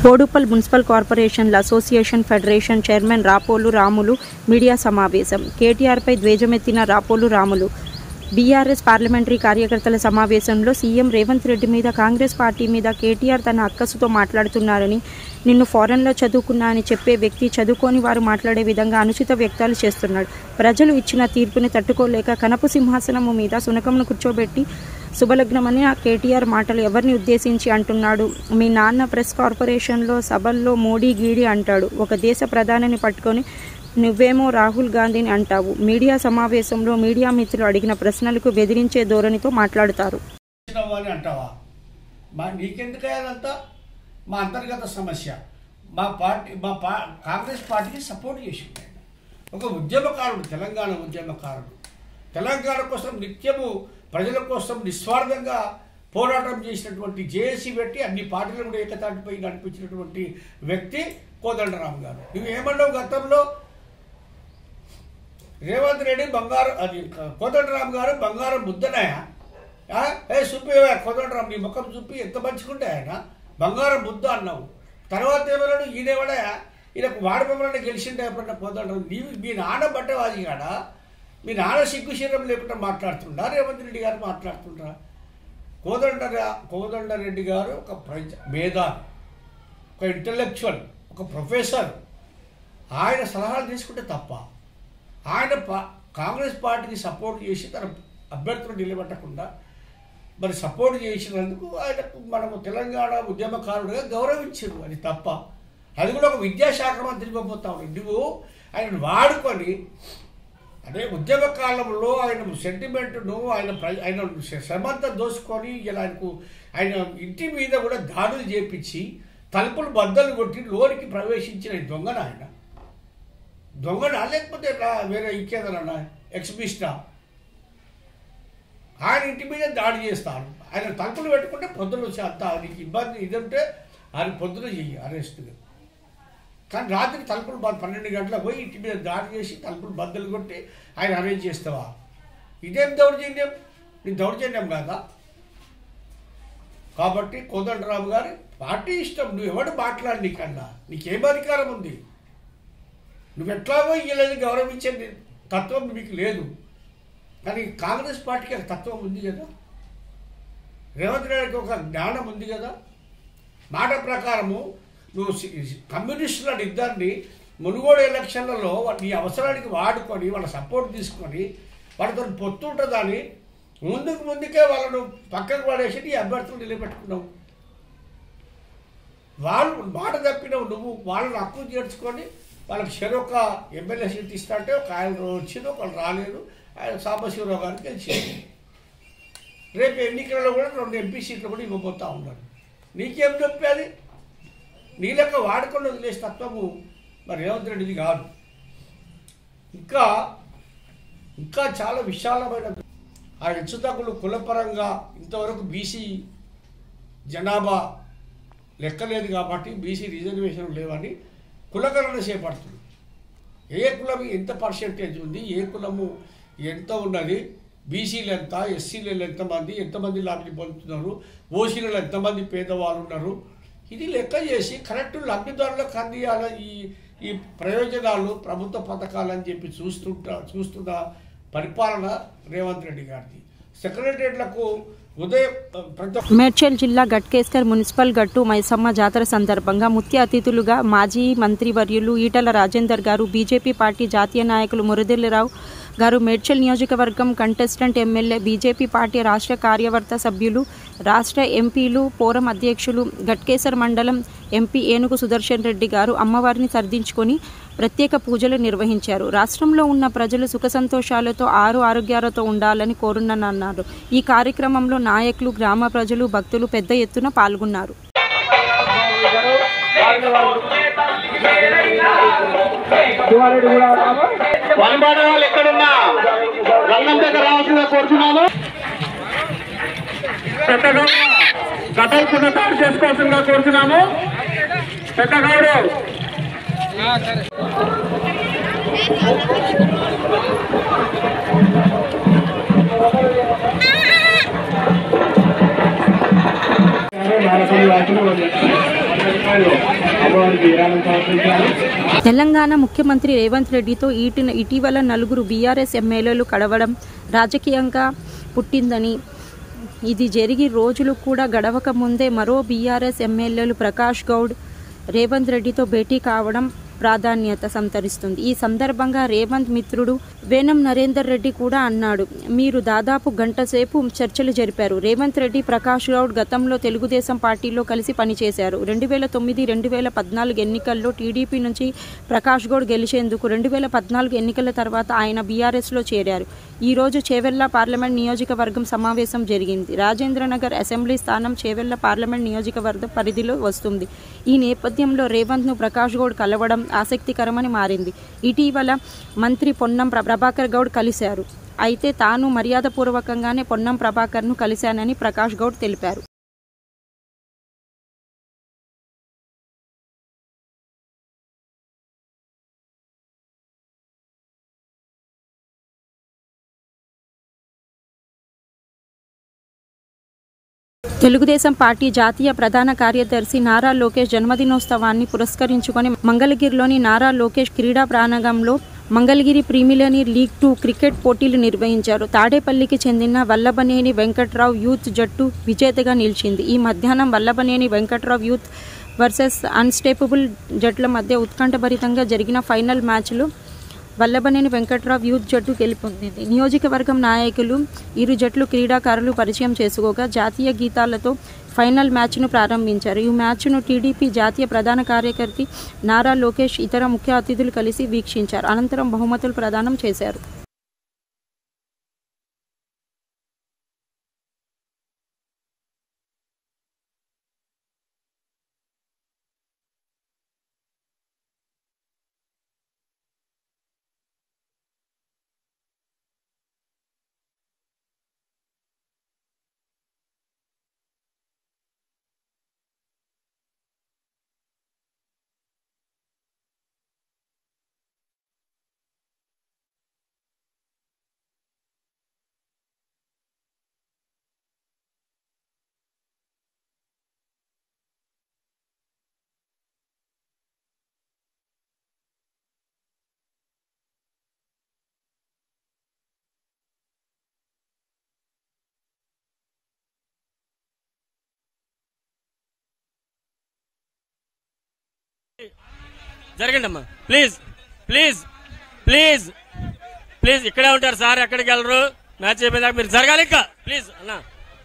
Boduppal municipal కార్పొరేషన్ల association federation chairman Rapolu Ramulu media సమావేశం. కేటీఆర్పై ద్వేషమెత్తిన Rapolu Ramulu. BRS parliamentary కార్యకర్తల సమావేశంలో సీఎం రేవంత్ రెడ్డి మీద, కాంగ్రెస్ పార్టీ మీద కేటీఆర్ తన అక్కసుతో మాట్లాడుతున్నారని, నిన్ను ఫారెన్లో చదువుకున్నా అని చెప్పే వ్యక్తి చదువుకోని వారు మాట్లాడే విధంగా అనుచిత వ్యక్తాలు చేస్తున్నాడు. ప్రజలు ఇచ్చిన తీర్పుని తట్టుకోలేక కనపు సింహాసనము మీద సునకమును కూర్చోబెట్టి శుభలగ్నమని ఆ కేటీఆర్ మాటలు ఎవరిని ఉద్దేశించి అంటున్నాడు? మీ నాన్న ప్రెస్ కార్పొరేషన్లో సభల్లో మోడీ గీడి అంటాడు. ఒక దేశ ప్రధానిని పట్టుకొని నువ్వేమో రాహుల్ గాంధీని అంటావు. మీడియా సమావేశంలో మీడియా మిత్రులు అడిగిన ప్రశ్నలకు బెదిరించే ధోరణితో మాట్లాడుతారు. నీకెందుకంతా మా అంతర్గత సమస్య. కాంగ్రెస్ పార్టీకి సపోర్ట్ చేసి ఒక ఉద్యమకారుడు, తెలంగాణ ఉద్యమకారుడు, తెలంగాణ కోసం నిత్యము ప్రజల కోసం నిస్వార్థంగా పోరాటం చేసినటువంటి జేఏసీ పెట్టి అన్ని పార్టీలు కూడా ఏకతాటిపై నడిపించినటువంటి వ్యక్తి కోదండరామ్ గారు. నువ్వేమన్నావు గతంలో? రేవంత్ రెడ్డి బంగారు, అది కోదండరామ్ గారు బంగారం ముద్దనాయా? చూపేవా కోదండరామ్, నీ ముఖం చూపి ఎంత మంచుకుంటే ఆయన బంగారం ముద్ద అన్నావు. తర్వాత ఏమన్నాడు? ఈయనేవాడా ఈయనకు వాడపమ్మని గెలిచిండే ఎప్పుడన్నా కోదండరామ్? మీ నాన్న బట్టవాది కాడా? మీ నాన్న సిగ్గు శరీరం లేకుండా మాట్లాడుతుండా? రేవంత్ రెడ్డి గారు మాట్లాడుతుండ్రా? కోదండరెడ్డి గారు ఒక మేధావి, ఒక ఇంటలెక్చువల్, ఒక ప్రొఫెసర్. ఆయన సలహాలు తీసుకుంటే తప్ప ఆయన కాంగ్రెస్ పార్టీకి సపోర్ట్ చేసి తన అభ్యర్థులు నిలబెట్టకుండా మరి సపోర్ట్ చేసినందుకు ఆయనకు మనము తెలంగాణ ఉద్యమకారుడిగా గౌరవించారు. అది తప్ప. అది కూడా ఒక విద్యాశాఖ మంత్రి పోతా ఉన్నాడు. నువ్వు ఆయనను వాడుకొని అదే ఉద్యమ కాలంలో ఆయన సెంటిమెంట్ను ఆయన శ్రమంతా దోసుకొని ఇలా ఆయన ఇంటి మీద కూడా దాడులు చేపించి తలుపులు బద్దలు కొట్టి లోనికి ప్రవేశించిన దొంగన ఆయన దొంగనా లేకపోతే వేరే ఇంకేదన్నా ఎక్స్బిస్టా? ఆయన ఇంటి మీద దాడి చేస్తాను. ఆయన తలుపులు పెట్టుకుంటే పొద్దున అంత నీకు ఇబ్బంది ఇదంటే ఆయన పొద్దున చెయ్యి అరెస్ట్గా. కానీ రాత్రి తలుపులు 12 గంటలకు పోయి ఇంటి మీద దాడి చేసి తలుపులు బద్దలు కొట్టి ఆయన అరేంజ్ చేస్తావా? ఇదేం దౌర్జన్యం? నీ దౌర్జన్యం కాదా? కాబట్టి కోదండరామ్ గారి పార్టీ ఇష్టం. నువ్వు ఎవడు మాట్లాడి నీకన్నా నీకేం అధికారం ఉంది? నువ్వు ఎట్లాగో వీళ్ళని గౌరవించే తత్వం మీకు లేదు. కానీ కాంగ్రెస్ పార్టీకి ఒక తత్వం ఉంది కదా, రేవంత్ రెడ్డికి ఒక జ్ఞానం ఉంది కదా. మాట ప్రకారము నువ్వు కమ్యూనిస్టుల ఇద్దరిని మునుగోడు ఎలక్షన్లలో నీ అవసరానికి వాడుకొని వాళ్ళ సపోర్ట్ తీసుకొని వాళ్ళతో పొత్తు ఉంటుందని ముందుకే వాళ్ళను పక్కకు పడేసి నీ అభ్యర్థులు నిలబెట్టుకున్నావు. వాళ్ళు మాట తప్పినావు. నువ్వు వాళ్ళని హక్కు చేర్చుకొని వాళ్ళకి చెరొక ఎమ్మెల్యే సీట్ ఇస్తా అంటే ఒక ఆయన వచ్చింది, ఒకళ్ళు రాలేదు. ఆయన సాంబశివరావు గారికి గెలిచింది. రేపు ఎన్నికలలో కూడా 2 ఎంపీ సీట్లు కూడా ఇవ్వబోతూ ఉన్నారు. నీకేం చెప్పేది? నీ లెక్క వాడుకొని వదిలేసే తత్వము మరి రేవంత్ రెడ్డిది కాదు. ఇంకా చాలా విశాలమైన ఆ హెచ్చుతగ్గులు కులపరంగా ఇంతవరకు బీసీ జనాభా లెక్కలేదు కాబట్టి బీసీ రిజర్వేషన్ లేవని కులగణన చేపడుతుంది. ఏ కులం ఎంత పర్సెంటేజ్ ఉంది, ఏ కులము ఎంత ఉన్నది, బీసీలు ఎంత, ఎస్సీలు ఎంతమంది లాభి పొందుతున్నారు, ఓసీలలో ఎంతమంది పేదవాళ్ళు ఉన్నారు, ఇది లెక్క చేసి కరెక్ట్ లబ్ధిదారులకు అందియాలి ఈ ప్రయోజనాలు, ప్రభుత్వ పథకాలు అని చెప్పి చూస్తున్న పరిపాలన రేవంత్ రెడ్డి గారిది. సెక్రటరియట్లకు మేడ్చల్ జిల్లా గట్కేసర్ మున్సిపల్ గట్టు మైసమ్మ జాతర సందర్భంగా ముఖ్య అతిథులుగా మాజీ మంత్రివర్యులు ఈటల రాజేందర్ గారు, బీజేపీ పార్టీ జాతీయ నాయకులు మురళీరావు గారు, మేడ్చల్ నియోజకవర్గం కంటెస్టెంట్ ఎమ్మెల్యే, బీజేపీ పార్టీ రాష్ట్ర కార్యవర్గ సభ్యులు, రాష్ట్ర ఎంపీలు, ఫోరం అధ్యక్షులు, గట్కేసర్ మండలం ఎంపీ ఏనుగు సుదర్శన్ రెడ్డి గారు అమ్మవారిని సర్దించుకొని ప్రత్యేక పూజలు నిర్వహించారు. రాష్ట్రంలో ఉన్న ప్రజలు సుఖ సంతోషాలతో ఆరోగ్యాలతో ఉండాలని కోరునన్నారు. ఈ కార్యక్రమంలో నాయకులు, గ్రామ ప్రజలు, భక్తులు పెద్ద ఎత్తున పాల్గొన్నారు. వాళ్ళు ఎక్కడున్నా రంగం దగ్గర రావాల్సిందిగా కోరుతున్నాను. పెద్దగా గతలు పునః చేసుకోవాల్సిందిగా కోరుతున్నాము. పెద్దగాడు వాటిని తెలంగాణ ముఖ్యమంత్రి రేవంత్ రెడ్డితో ఇటీవల నలుగురు బీఆర్ఎస్ ఎమ్మెల్యేలు కలవడం రాజకీయంగా పుట్టిందని, ఇది జరిగి రోజులు కూడా గడవక ముందే మరో బీఆర్ఎస్ ఎమ్మెల్యేలు ప్రకాష్ గౌడ్ రేవంత్ రెడ్డితో భేటీ కావడం ప్రాధాన్యత సంతరిస్తుంది. ఈ సందర్భంగా రేవంత్ మిత్రుడు వేనం నరేందర్ రెడ్డి కూడా అన్నాడు, మీరు దాదాపు గంట సేపు చర్చలు జరిపారు. రేవంత్ రెడ్డి, ప్రకాష్ గౌడ్ గతంలో తెలుగుదేశం పార్టీలో కలిసి పనిచేశారు. 2009-2014 ఎన్నికల్లో టీడీపీ నుంచి ప్రకాష్ గౌడ్ గెలిచేందుకు 2014 ఎన్నికల తర్వాత ఆయన బీఆర్ఎస్లో చేరారు. ఈరోజు చేవెళ్ల పార్లమెంట్ నియోజకవర్గం సమావేశం జరిగింది. రాజేంద్రనగర్ అసెంబ్లీ స్థానం చేవెళ్ల పార్లమెంట్ నియోజకవర్గం పరిధిలో వస్తుంది. ఈ నేపథ్యంలో రేవంత్ను ప్రకాష్ గౌడ్ కలవడం ఆసక్తికరమని మారింది. ఇటీవల మంత్రి పొన్నం ప్రభాకర్ గౌడ్ కలిశారు. అయితే తాను మర్యాదపూర్వకంగానే పొన్నం ప్రభాకర్ను కలిశానని ప్రకాష్ గౌడ్ తెలిపారు. తెలుగుదేశం పార్టీ జాతీయ ప్రధాన కార్యదర్శి నారా లోకేష్ జన్మదినోత్సవాన్ని పురస్కరించుకొని మంగళగిరిలోని నారా లోకేష్ క్రీడా ప్రాంగణంలో మంగళగిరి ప్రీమియర్ లీగ్ 2 క్రికెట్ పోటీలు నిర్వహించారు. తాడేపల్లికి చెందిన వల్లభనేని వెంకట్రావు యూత్ జట్టు విజేతగా నిలిచింది. ఈ మధ్యాహ్నం వల్లభనేని వెంకట్రావు యూత్ వర్సెస్ అన్స్టేపబుల్ జట్ల మధ్య ఉత్కంఠభరితంగా జరిగిన ఫైనల్ మ్యాచ్లో వల్లభనేని వెంకట్రావు యూత్ జట్టు గెలుపొందింది. నియోజకవర్గం నాయకులు ఇరు జట్లు క్రీడాకారులు పరిచయం చేసుకోగా జాతీయ గీతాలతో ఫైనల్ మ్యాచ్ను ప్రారంభించారు. ఈ మ్యాచ్ను టీడీపీ జాతీయ ప్రధాన కార్యదర్శి నారా లోకేష్ ఇతర ముఖ్య అతిథులు కలిసి వీక్షించారు. అనంతరం బహుమతులు ప్రదానం చేశారు. జరగండమ్మా, ప్లీజ్ ప్లీజ్ ప్లీజ్ ప్లీజ్ ఇక్కడే ఉంటారు సార్, ఎక్కడికి వెళ్ళరు. మ్యాచ్ అయిపోయిందాక మీరు జరగాలి. ఇంకా ప్లీజ్ అన్న,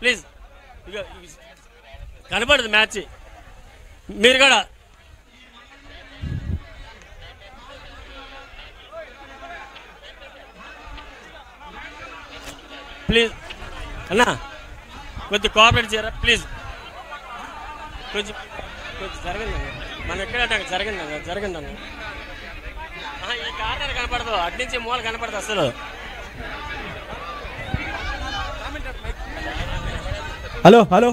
ప్లీజ్. ఇక కనపడదు మ్యాచ్, మీరు కూడా ప్లీజ్ అన్న కొద్ది కోఆపరేట్ చేయరా ప్లీజ్. కొంచెం జరగండి అన్న, మనం ఎక్కడ జరగండి అన్న, జరగండి అన్న. ఈ కార్నర్ కనపడదు, అటు నుంచి మూల కనపడదు అసలు. Hello hello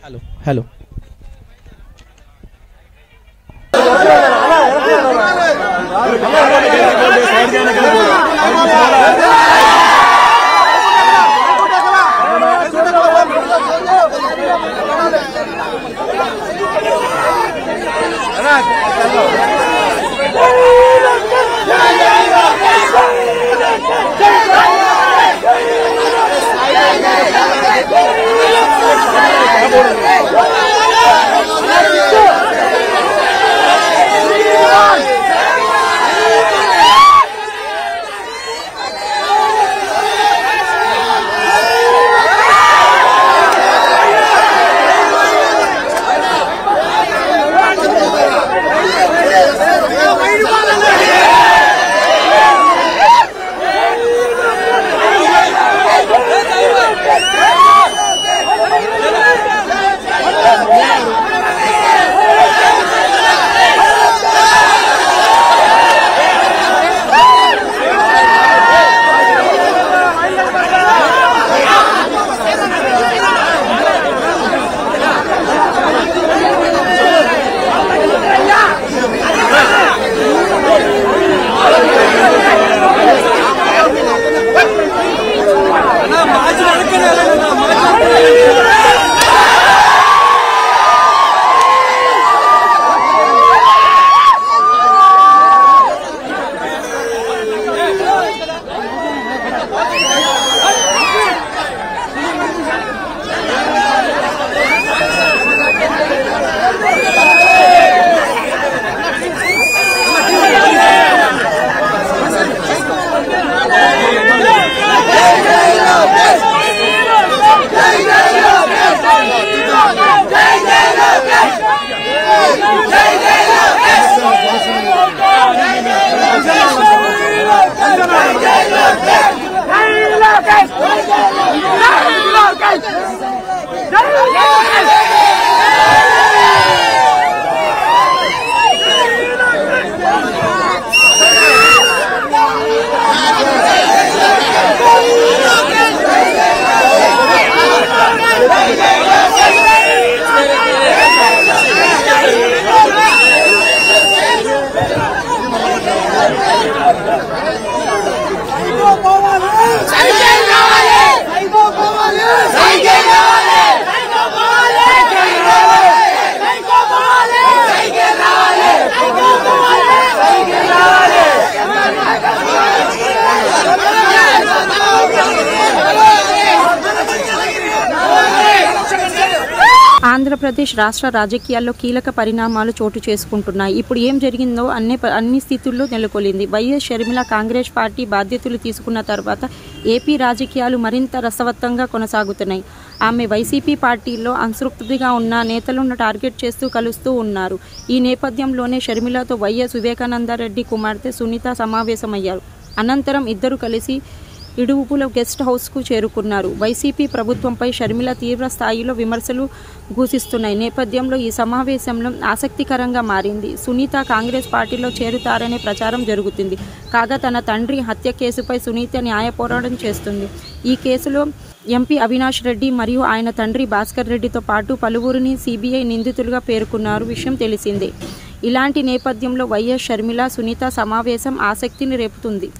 hello hello Andhra Pradesh రాష్ట్ర రాజకీయాల్లో కీలక పరిణామాలు చోటు చేసుకుంటున్నాయి. ఇప్పుడు ఏం జరిగిందో అన్ని స్థితుల్లో నెలకొలింది. వైఎస్ షర్మిల కాంగ్రెస్ పార్టీ బాధ్యతలు తీసుకున్న తర్వాత ఏపీ రాజకీయాలు మరింత రసవత్తంగా కొనసాగుతున్నాయి. ఆమె వైసీపీ పార్టీలో అసంతృప్తిగా ఉన్న నేతలను టార్గెట్ చేస్తూ కలుస్తూ ఉన్నారు. ఈ నేపథ్యంలోనే షర్మిలతో వైఎస్ వివేకానందరెడ్డి కుమార్తె సునీత సమావేశమయ్యారు. అనంతరం ఇద్దరు కలిసి ఇడుపుల గెస్ట్ హౌస్కు చేరుకున్నారు. వైసీపీ ప్రభుత్వంపై షర్మిల తీవ్ర స్థాయిలో విమర్శలు గూసిస్తున్న నేపథ్యంలో ఈ సమావేశంలో ఆసక్తికరంగా మారింది. సునీత కాంగ్రెస్ పార్టీలో చేరుతారనే ప్రచారం జరుగుతుంది. కాగా తన తండ్రి హత్య కేసుపై సునీత న్యాయ పోరాటం చేస్తుంది. ఈ కేసులో ఎంపీ అవినాష్ రెడ్డి మరియు ఆయన తండ్రి భాస్కర్ రెడ్డితో పాటు పలువురిని సిబిఐ నిందితులుగా పేర్కొన్నారు విషయం తెలిసిందే. ఇలాంటి నేపథ్యంలో వైఎస్ షర్మిల సునీత సమావేశం ఆసక్తిని రేపుతుంది.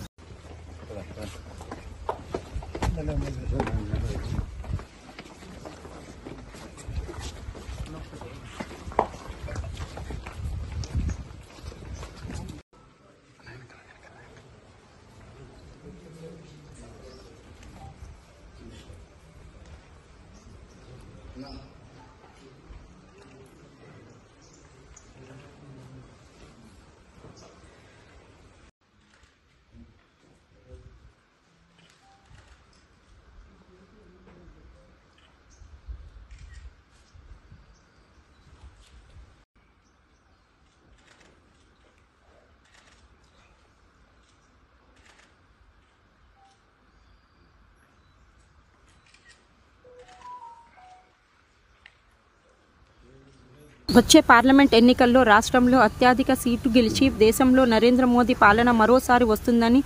వచ్చే పార్లమెంట్ ఎన్నికల్లో రాష్ట్రంలో అత్యధిక సీటు గెలిచి దేశంలో నరేంద్ర మోదీ పాలన మరోసారి వస్తుందని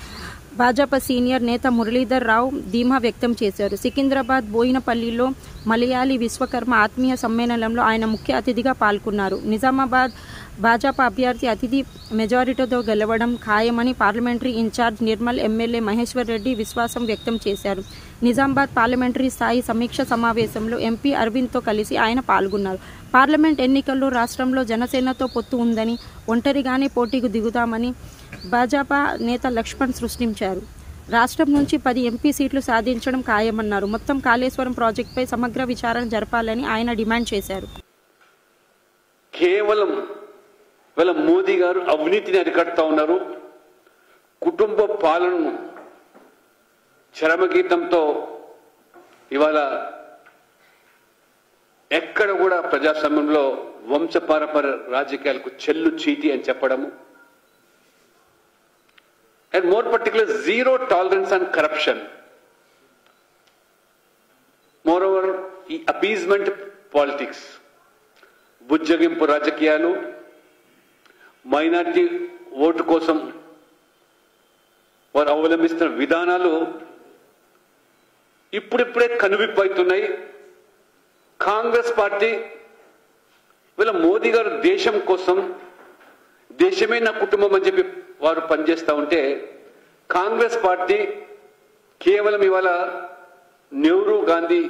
భాజపా సీనియర్ నేత మురళీధర్ రావు ధీమా వ్యక్తం చేశారు. సికింద్రాబాద్ బోయినపల్లిలో మలయాళీ విశ్వకర్మ ఆత్మీయ సమ్మేళనంలో ఆయన ముఖ్య అతిథిగా పాల్గొన్నారు. నిజామాబాద్ భాజపా అభ్యర్థి అతిథి మెజారిటీతో గెలవడం ఖాయమని parliamentary incharge Nirmal MLA Maheshwar Reddy విశ్వాసం వ్యక్తం చేశారు. నిజామాబాద్ పార్లమెంటరీ స్థాయి సమీక్ష సమావేశంలో ఎంపీ అరవింద్తో కలిసి ఆయన పాల్గొన్నారు. పార్లమెంట్ ఎన్నికల్లో రాష్ట్రంలో జనసేనతో పొత్తు ఉందని, ఒంటరిగానే పోటీకి దిగుతామని భాజపా నేత లక్ష్మణ్ సృష్టించారు. రాష్ట్రం నుంచి 10 ఎంపీ సీట్లు సాధించడం ఖాయమన్నారు. మొత్తం కాళేశ్వరం ప్రాజెక్టుపై సమగ్ర విచారణ జరపాలని ఆయన డిమాండ్ చేశారు. కేవలం వీళ్ళ మోదీ గారు అవినీతిని అరికడతా ఉన్నారు. కుటుంబ పాలనను చరమగీతంతో ఇవాళ ఎక్కడ కూడా ప్రజాస్వామ్యంలో వంశపారపర రాజకీయాలకు చెల్లు చీటి అని చెప్పడము, and more particular zero tolerance on corruption. More over ఈ అపీజ్మెంట్ పాలిటిక్స్, బుజ్జగింపు రాజకీయాలు, మైనారిటీ ఓటు కోసం వారు అవలంబిస్తున్న విధానాలు ఇప్పుడిప్పుడే కనువిప్పవుతున్నాయి. కాంగ్రెస్ పార్టీ వీళ్ళ మోదీ గారు దేశం కోసం, దేశమే నా కుటుంబం అని చెప్పి వారు పనిచేస్తూ ఉంటే, కాంగ్రెస్ పార్టీ కేవలం ఇవాళ నెహ్రూ గాంధీ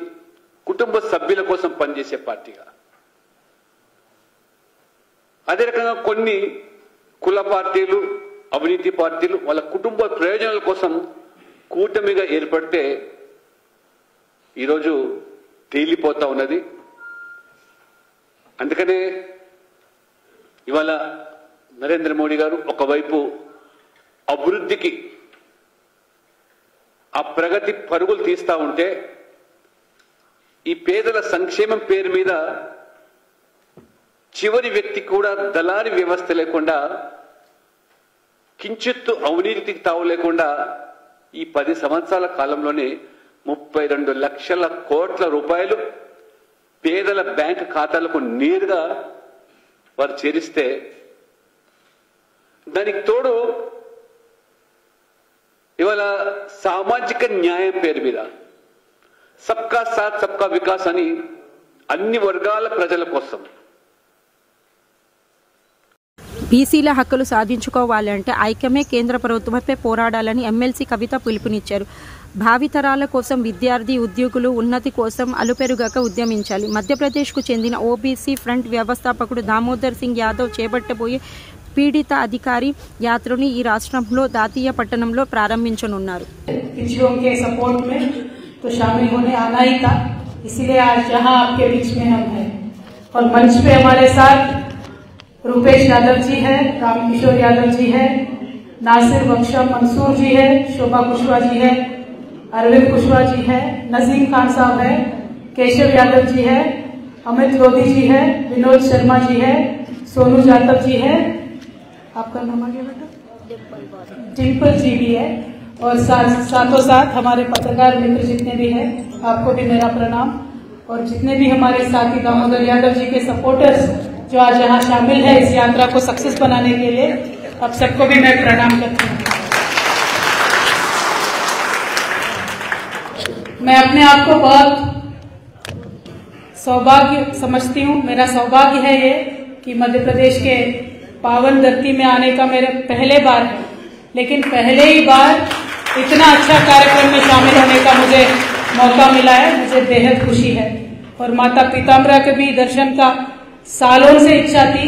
కుటుంబ సభ్యుల కోసం పనిచేసే పార్టీగా, అదే రకంగా కొన్ని కుల పార్టీలు, అవినీతి పార్టీలు వాళ్ళ కుటుంబ ప్రయోజనాల కోసం కూటమిగా ఏర్పడితే ఈరోజు తేలిపోతా ఉన్నది. అందుకనే ఇవాళ నరేంద్ర మోడీ గారు ఒకవైపు అభివృద్ధికి ఆ ప్రగతి పరుగులు తీస్తా ఉంటే, ఈ పేదల సంక్షేమం పేరు మీద చివరి వ్యక్తి కూడా దళారీ వ్యవస్థ లేకుండా, కించిత్తు అవినీతికి తావు లేకుండా ఈ 10 సంవత్సరాల కాలంలోనే 32 లక్షల కోట్ల రూపాయలు పేదల బ్యాంక్ ఖాతాలకు నేరుగా వారు చేరిస్తే, దానికి తోడు ఇవాళ సామాజిక న్యాయం పేరు మీద సబ్కా సాత్ సబ్కా వికాస్ అని అన్ని వర్గాల ప్రజల కోసం, బీసీల హక్కులు సాధించుకోవాలంటే ఐక్యమే కేంద్ర ప్రభుత్వంపై పోరాడాలని ఎమ్మెల్సీ కవిత పిలుపునిచ్చారు. భావితరాల కోసం విద్యార్థి, ఉద్యోగులు ఉన్నతి కోసం అలుపెరుగక ఉద్యమించాలి. మధ్యప్రదేశ్కు చెందిన ఓబీసీ ఫ్రంట్ వ్యవస్థాపకుడు దామోదర్ సింగ్ యాదవ్ చేపట్టబోయే పీడిత అధికారి యాత్రను ఈ రాష్ట్రంలో దాతీయ పట్టణంలో ప్రారంభించనున్నారు. और मंच पे हमारे साथ रूपेश यादव जी हैं, रामकिशोर यादव जी हैं, नासिर बख्शा मंसूर जी है, शोभा कुशवाहा जी है, अरविंद कुशवाहा जी है, नजीम खान साहब है, केशव यादव जी है, अमित लोधी जी है, विनोद शर्मा जी है, सोनू जाटव जी है, आपका नाम आ गया बेटा, डिम्पल जी भी है, और साथों साथ हमारे पत्रकार मित्र जितने भी हैं, आपको भी मेरा प्रणाम। और जितने भी हमारे साथी दामोदर यादव जी के सपोर्टर्स जो आज यहाँ शामिल है इस यात्रा को सक्सेस बनाने के लिए, आप सबको भी मैं प्रणाम करती हूँ। मैं अपने आप को बहुत सौभाग्य समझती हूँ। मेरा सौभाग्य है ये कि मध्य प्रदेश के पावन धरती में आने का मेरे पहले बार है, लेकिन पहले ही बार इतना अच्छा कार्यक्रम में शामिल होने का मुझे मौका मिला है, मुझे बेहद खुशी है। और माता पीताम्बरा के भी दर्शन का सालों से इच्छा थी,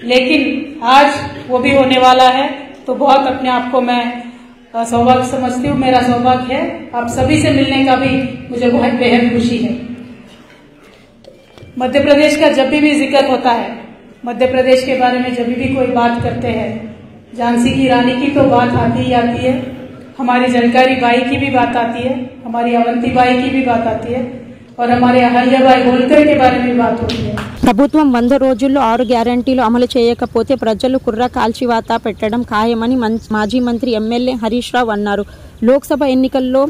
लेकिन आज वो भी होने वाला है, तो बहुत अपने आप को मैं सौभाग्य समझती हूँ। मेरा सौभाग्य है, आप सभी से मिलने का भी मुझे बहुत बेहद खुशी है। मध्य प्रदेश का जब भी जिक्र होता है, मध्य प्रदेश के बारे में जब भी कोई बात करते हैं, झांसी की रानी की तो बात आती ही आती है, हमारी झलकारी बाई की भी बात आती है, हमारी अवंती बाई की भी बात आती है, और हमारे अहल्याबाई होलकर के बारे में बात होती है। ప్రభుత్వం 100 రోజుల్లో 6 గ్యారంటీలు అమలు చేయకపోతే ప్రజలు కుర్ర కాల్చివాత పెట్టడం ఖాయమని మాజీ మంత్రి ఎమ్మెల్యే హరీష్ రావు అన్నారు. లోక్సభ ఎన్నికల్లో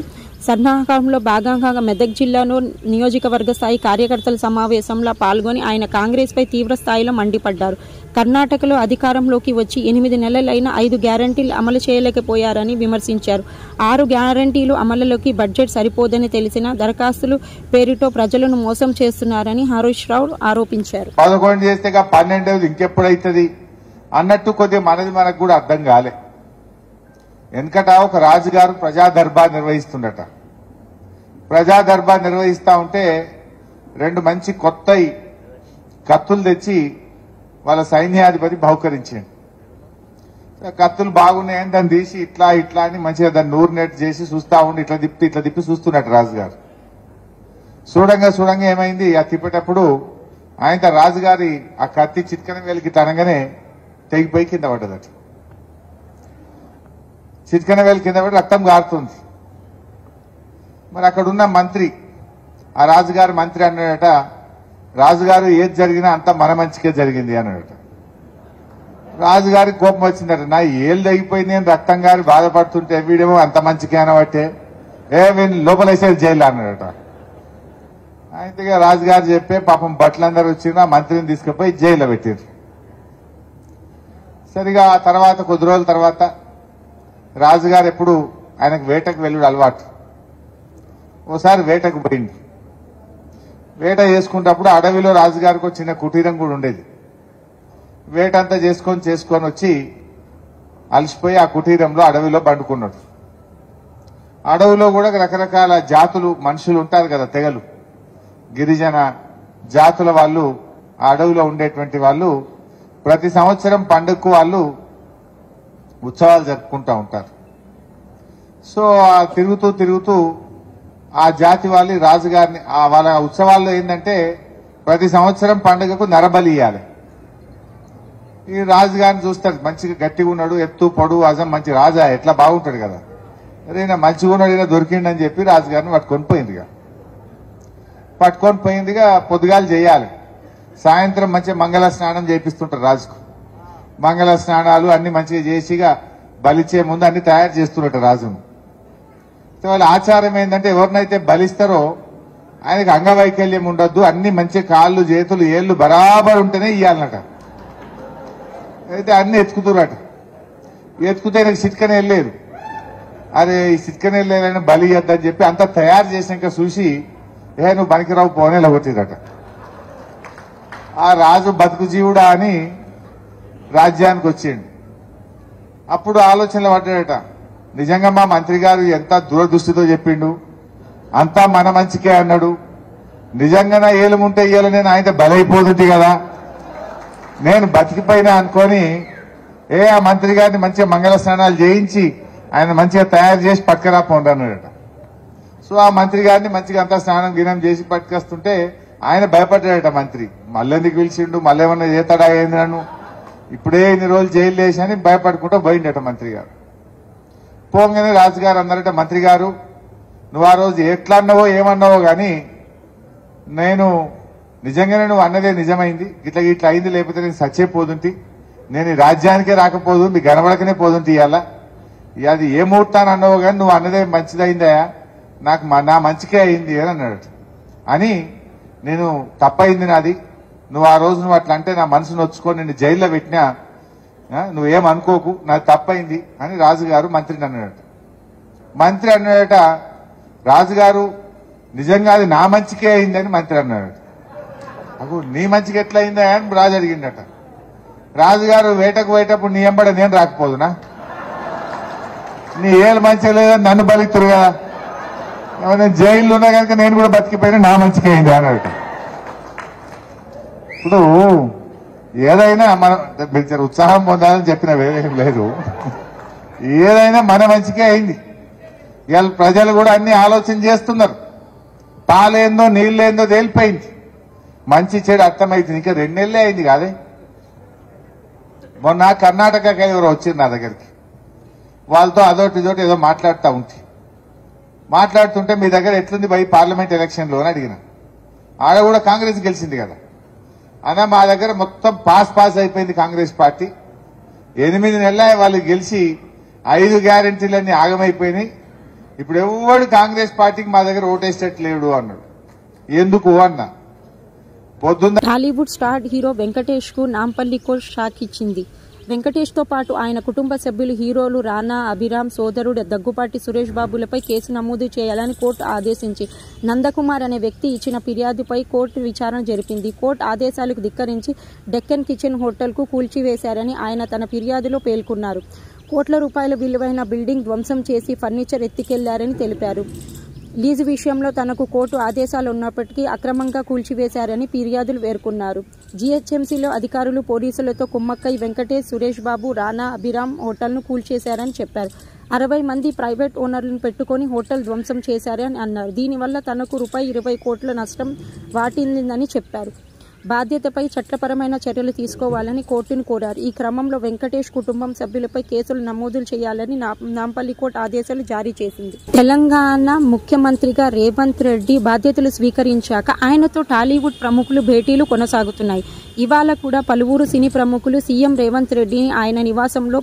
సన్నాహకంలో భాగంగా మెదక్ జిల్లాలో నియోజకవర్గ స్థాయి కార్యకర్తల సమావేశంలో పాల్గొని ఆయన కాంగ్రెస్పై తీవ్ర స్థాయిలో మండిపడ్డారు. కర్ణాటకలో అధికారంలోకి వచ్చి 8 నెలలైన 5 గ్యారంటీలు అమలు చేయలేకపోయారని విమర్శించారు. 6 గ్యారంటీలు అమలులోకి బడ్జెట్ సరిపోదని తెలిసిన దరఖాస్తులు పేరుతో ప్రజలను మోసం చేస్తున్నారని హరీష్ రావు ఆరోపించారు. 11 చేస్తే 12 ఇంకెప్పుడైతుంది అన్నట్టు కొద్దిగా మనకు కూడా అర్థం కాలే. వెనకట ఒక రాజుగారు ప్రజా దర్బార్ నిర్వహిస్తుండట. ప్రజా దర్బార్ నిర్వహిస్తా ఉంటే 2 మంచి కొత్త కత్తులు తెచ్చి వాళ్ళ సైన్యాధిపతి బహుకరించాడు. కత్తులు బాగున్నాయని దాన్ని తీసి ఇట్లా ఇట్లా అని మంచిగా దాన్ని నూరు నెట్ చేసి చూస్తా ఉండి ఇట్లా తిప్పి చూస్తున్నట్టు రాజుగారు. చూడంగా ఏమైంది, ఆ తిప్పేటప్పుడు ఆయన రాజుగారి ఆ కత్తి చిట్కన వేలికి తనగానే తెగిపోయి కింద పడ్డదట. చిట్కన వేలు కింద పడి రక్తం గారుతుంది. మరి అక్కడున్న మంత్రి, ఆ రాజుగారి మంత్రి అన్నాడట, రాజుగారు ఏది జరిగినా అంతా మన మంచికే జరిగింది అన్నాడట. రాజుగారికి కోపం వచ్చిందట, నా ఏళ్ళు తెగిపోయి నేను రక్తం గారి బాధపడుతుంటే వీడేమో అంత మంచికే అనబట్టే వీళ్ళు లోపలేసేది జైలు అన్నాడట. అయితే రాజుగారు చెప్పే పాపం బట్టలందరూ వచ్చిన మంత్రిని తీసుకుపోయి జైల్లో పెట్టారు. సరిగా ఆ తర్వాత కొద్ది రోజుల తర్వాత రాజుగారు ఎప్పుడు ఆయనకు వేటకు వెళ్ళుడు అలవాటు. ఓసారి వేటకు పోయింది. వేట చేసుకున్నప్పుడు అడవిలో రాజుగారికి ఒక చిన్న కుటీరం కూడా ఉండేది. వేట అంతా చేసుకొని వచ్చి అలసిపోయి ఆ కుటీరంలో అడవిలో పండుకున్నాడు. అడవిలో కూడా రకరకాల జాతులు మనుషులు ఉంటారు కదా, తెగలు, గిరిజన జాతుల వాళ్ళు ఆ అడవిలో ఉండేటువంటి వాళ్ళు ప్రతి సంవత్సరం పండుగకు వాళ్ళు ఉత్సవాలు జరుపుకుంటూ ఉంటారు. సో తిరుగుతూ ఆ జాతి వాళ్ళు రాజుగారిని వాళ్ళ ఉత్సవాల్లో ఏంటంటే ప్రతి సంవత్సరం పండుగకు నరబలి ఇవ్వాలి. ఈ రాజుగారిని చూస్తాడు, మంచిగా గట్టిగా ఉన్నాడు, ఎత్తు పొడువు అజం మంచి రాజా, ఎట్లా బాగుంటాడు కదా, ఈయన మంచిగా ఉన్నాడు, ఈయన దొరికిండని చెప్పి రాజుగారిని పట్టుకొని పోయిందిగా. పొద్దుగాలు చేయాలి, సాయంత్రం మంచిగా మంగళ స్నానం చేపిస్తుంటారు రాజుకు. మంగళ స్నానాలు అన్ని మంచిగా చేసిగా బలిచ్చే ముందు అన్ని తయారు చేస్తున్నట్టు రాజును. వాళ్ళ ఆచారం ఏంటంటే ఎవరినైతే బలిస్తారో ఆయనకు అంగవైకల్యం ఉండొద్దు, అన్ని మంచి కాళ్ళు చేతులు ఏళ్ళు బరాబర్ ఉంటేనే ఇయ్యాలన్నట. అయితే అన్ని ఎత్తుకుతున్నట. ఎత్తుకుతే నాకు చిట్కనే వెళ్ళలేదు. అరే ఈ చిట్కనే వెళ్ళలేదని బలి ఇద్దని చెప్పి అంతా తయారు చేసినాక చూసి నువ్వు బనికిరావు పోనేలా కొట్టిదట. ఆ రాజు బతుకు జీవుడా అని రాజ్యానికి వచ్చిండు. అప్పుడు ఆలోచనలు పడ్డాడట, నిజంగా మా మంత్రి గారు ఎంత దూరదృష్టితో చెప్పిండు, అంతా మన మంచికే అన్నాడు. నిజంగా ఏలుముంటే ఇయ్యాల నేను ఆయన బలైపోతుంది కదా, నేను బతికిపోయినా అనుకొని ఆ మంత్రి గారిని మంచిగా మంగళ స్నానాలు చేయించి ఆయన మంచిగా తయారు చేసి పట్టుకరా పోండి అన్నాడట. సో ఆ మంత్రి గారిని మంచిగా అంతా స్నానం గినం చేసి పట్టుకొస్తుంటే ఆయన భయపడ్డాడట మంత్రి. మళ్ళెందుకు పిలిచిండు, మళ్ళీ ఏమన్నా చేస్తాడా ఏంది నన్ను, ఇప్పుడే ఇన్ని రోజులు జైలు వేసని భయపడుకుంటూ పోయిండట మంత్రి గారు. పోగానే రాజుగారు అన్నారట, మంత్రి గారు నువ్వు ఆ రోజు ఎట్లా అన్నావో ఏమన్నావో గాని నేను నిజంగానే నువ్వు అన్నదే నిజమైంది, ఇట్లా ఇట్లా అయింది, లేకపోతే నేను సచ్చే పోతుంటి, నేను ఈ రాజ్యానికే రాకపోదు, మీకు గనబడకనే పోతుంటి. ఇవాళ అది ఏ ముహూర్తాన్ని అన్నావో కానీ నువ్వు అన్నదే మంచిదైందయా, నాకు నా మంచికే అయింది అని అన్నాడు. అని నేను తప్పయింది నాది, నువ్వు ఆ రోజు నువ్వు అట్లా అంటే నా మనసు నొచ్చుకొని నేను జైల్లో పెట్టినా, నువ్వేమనుకోకు, నాది తప్పైంది అని రాజుగారు మంత్రిని అన్నాడట. మంత్రి అన్నాడట, రాజుగారు నిజంగా అది నా మంచికే అయిందని మంత్రి అన్నాడట. అప్పుడు నీ మంచికి ఎట్లా అయిందా అని రాజు అడిగిండట. రాజుగారు వేటకు పోయేటప్పుడు నీ ఎంబడ నేను రాకపోదునా, నీ ఏళ్ళు మంచిగా లేదని నన్ను బలితురు కదా, నేను జైల్లో ఉన్నా కనుక నేను కూడా బతికిపోయినా నా మంచిగా అయింది అన్నాడట. ఇప్పుడు ఏదైనా మనం మీరు ఉత్సాహం పొందాలని చెప్పిన వేరేం లేదు, ఏదైనా మన మంచికే అయింది. ఇవాళ ప్రజలు కూడా అన్ని ఆలోచన చేస్తున్నారు, పాలేందో నీళ్ళేందో తేలిపోయింది, మంచి చెడు అర్థమైంది. ఇంకా 2 నెలలే అయింది కాదే. మొన్న కర్ణాటకకి ఎవరు వచ్చింది నా దగ్గరికి, వాళ్ళతో అదొకటి ఇదోటి ఏదో మాట్లాడుతూ మాట్లాడుతుంటే మీ దగ్గర ఎట్లుంది భయ్ పార్లమెంట్ ఎలక్షన్లో అని అడిగిన. ఆడ కూడా కాంగ్రెస్ గెలిచింది కదా అన్న, మా దగ్గర మొత్తం పాస్ అయిపోయింది కాంగ్రెస్ పార్టీ, 8 నెలల వాళ్ళు గెలిచి 5 గ్యారెంటీలన్నీ ఆగమైపోయినాయి, ఇప్పుడు ఎవడు కాంగ్రెస్ పార్టీకి మా దగ్గర ఓటేసేట్లేడు అన్నాడు. ఎందుకు అన్నా, పొద్దున్న టాలీవుడ్ స్టార్ హీరో వెంకటేష్ కు నాంపల్లి కోర్టు షాక్ ఇచ్చింది. వెంకటేష్ తో పాటు ఆయన కుటుంబ సభ్యులు హీరోలు రానా, అభిరామ్, సోదరుడు దగ్గుపాటి సురేష్ బాబులపై కేసు నమోదు చేయాలని కోర్టు ఆదేశించి నందకుమార్ అనే వ్యక్తి ఇచ్చిన ఫిర్యాదుపై కోర్టు విచారణ జరిపింది. కోర్టు ఆదేశాలకు ధిక్కరించి డెక్కన్ కిచెన్ హోటల్కు కూల్చివేశారని ఆయన తన ఫిర్యాదులో పేర్కొన్నారు. కోట్ల రూపాయల విలువైన బిల్డింగ్ ధ్వంసం చేసి ఫర్నిచర్ ఎత్తుకెళ్లారని తెలిపారు. లీజు విషయంలో తనకు కోర్టు ఆదేశాలు ఉన్నప్పటికీ అక్రమంగా కూల్చివేశారని ఫిర్యాదులు పేర్కొన్నారు. జీహెచ్ఎంసీలో అధికారులు పోలీసులతో కుమ్మక్కై వెంకటేష్, సురేష్ బాబు, రానా, అభిరామ్ హోటల్ను కూల్చేశారని చెప్పారు. 60 మంది ప్రైవేట్ ఓనర్లను పెట్టుకుని హోటల్ ధ్వంసం చేశారని అన్నారు. దీనివల్ల తనకు ₹20 కోట్ల నష్టం వాటిల్లిందని చెప్పారు. బాధ్యతపై చట్టపరమైన చర్యలు తీసుకోవాలని కోర్టును కోరారు. ఈ క్రమంలో వెంకటేష్ కుటుంబం సభ్యులపై కేసులు నమోదు చేయాలని నాంపల్లి కోర్టు ఆదేశాలు జారీ చేసింది. తెలంగాణ ముఖ్యమంత్రిగా రేవంత్ రెడ్డి బాధ్యతలు స్వీకరించాక ఆయనతో టాలీవుడ్ ప్రముఖులు భేటీలు కొనసాగుతున్నాయి. ఇవాళ కూడా పలువురు సినీ ప్రముఖులు సీఎం రేవంత్ రెడ్డిని ఆయన నివాసంలో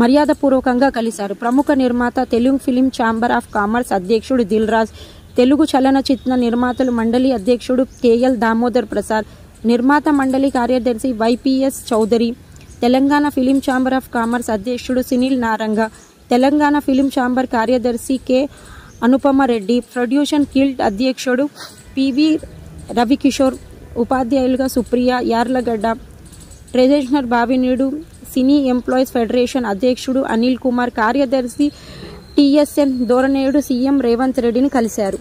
మర్యాదపూర్వకంగా కలిశారు. ప్రముఖ నిర్మాత, Telugu film chamber of commerce అధ్యక్షుడు దిల్ రాజ్, తెలుగు చలనచిత్ర నిర్మాతల మండలి అధ్యక్షుడు కేఎల్ దామోదర్ ప్రసాద్, నిర్మాత మండలి కార్యదర్శి YPS Chowdary, Telangana film chamber of commerce అధ్యక్షుడు సునీల్ నారంగ, తెలంగాణ ఫిలిం ఛాంబర్ కార్యదర్శి కె అనుపమరెడ్డి, ప్రొడ్యూషన్ గిల్డ్ అధ్యక్షుడు పివి రవికిషోర్, ఉపాధ్యాయులుగా Supriya, Yarlagadda, treasurer Bavineedu, cine employees federation అధ్యక్షుడు అనిల్ కుమార్, కార్యదర్శి టీఎస్ఎన్ దోరనేడు సీఎం రేవంత్ రెడ్డిని కలిశారు.